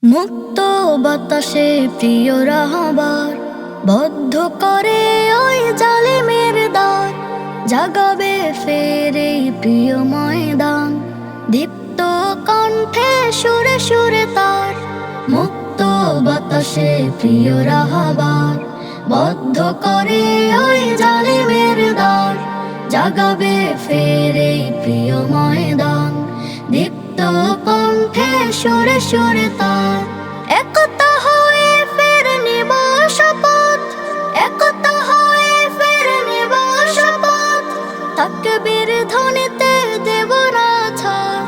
মুক্ত বাতাসে প্রিয় রাহবার বদ্ধ করে ওই জালিমের দ্বার, জাগাবে ফের এই প্রিয় ময়দান, দীপ্ত কণ্ঠে সুরে সুরে তার। মুক্ত বাতাসে প্রিয় রাহবার বদ্ধ করে ওই জালিমের দ্বার, জাগাবে ফের এই প্রিয় ময়দান, দীপ্ত কণ্ঠে সুরে সুরে তার। একতা হয়ে ফের নিব শপথ, একতা হয়ে ফের নিব শপথ, তাকবীর ধ্বনিতে দেব না ছাড়।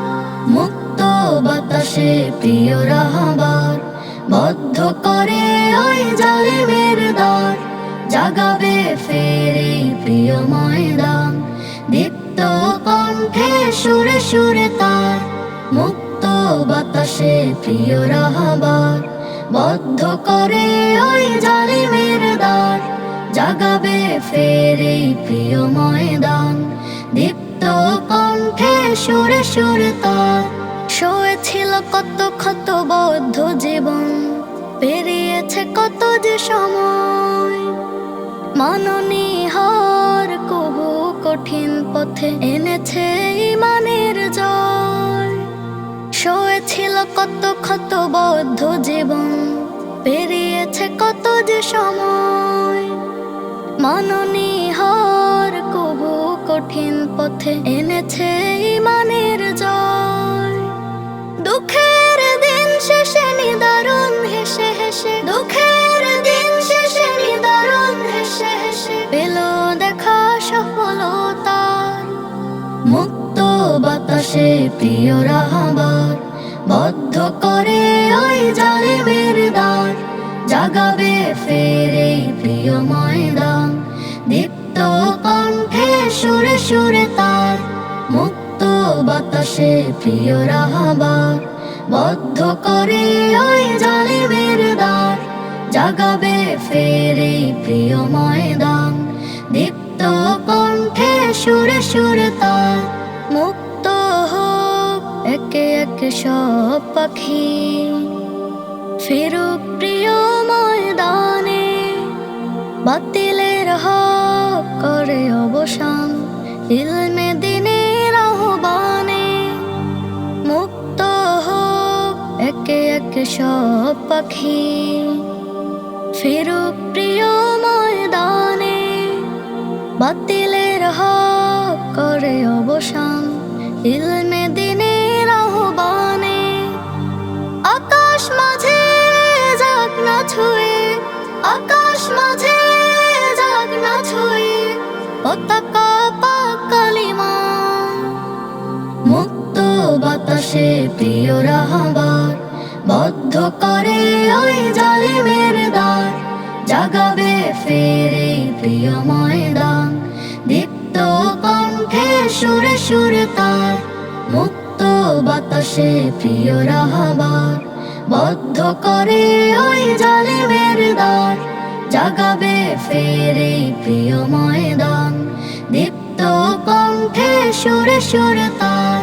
মুক্ত বাতাসে প্রিয় রাহবার বদ্ধ করে ওই জালিমের দ্বার, জাগাবে ফের এই প্রিয় ময়দান, দীপ্ত কণ্ঠে সুরে সুরে তার। মুক্ত বাতাসে প্রিয় রাহবার বদ্ধ করে ওই জালিমের দ্বার, জাগাবে ফের এই প্রিয় ময়দান, দীপ্ত কণ্ঠে সুরে সুরে তার। সয়েছিল কত ক্ষত বদ্ধ জীবন, পেরিয়েছে কত যে সময়, মাননী হার কবু কঠিন পথে এনেছে ইমানের জয়। সয়েছিল কত ক্ষত বদ্ধ জীবন, পেরিয়েছে কত যে সময়, মাননী হার কবু কঠিন পথে এনেছে ইমানের জয়। দুঃখের দিন শেষে নিদারুণ হেসে হেসে, দুঃখের দিন শেষে নিদারুণ হেসে হেসে পেল দেখা সফলতার। মুক্ত বাতাসে প্রিয় রাহবার বদ্ধ করে ওই জালিমের দ্বার, জাগাবে ফের এই প্রিয় ময়দান, দীপ্ত কণ্ঠে সুরে সুরে তার। মুক্ত বাতাসে প্রিয় রাহবার বদ্ধ করে ওই জালিমের দ্বার, জাগাবে ফের এই প্রিয় ময়দান, দীপ্ত কণ্ঠে সুরে সুরে তার। মুক্ত হোক একে একে সব পাখি, ফিরুক প্রিয় ময়দানে, বাতিলের হক করে অবসান ইলমে দ্বীনের আহ্বানে। মুক্ত হোক একে একে সব পাখি, ফিরুক প্রিয় ময়দানে, বাতিলের হক করে অবসান ইলমে দ্বীনের আহ্বানে। আকাশ মাঝে যাক না ছুঁয়ে, আকাশ মাঝে যাক না ছুঁয়ে পতাকা পাক কালিমা। মুক্ত বাতাসে প্রিয় রাহবার বদ্ধ করে ওই জালিমের দ্বার, জাগাবে ফের এই প্রিয় ময়দান, দীপ্ত কণ্ঠে সুরে সুরে তার। মুক্ত বাতাসে প্রিয় রাহবার বদ্ধ করে ওই জালিমের দ্বার, জাগাবে ফের এই প্রিয় ময়দান, দীপ্ত কণ্ঠে সুরে সুরে তার।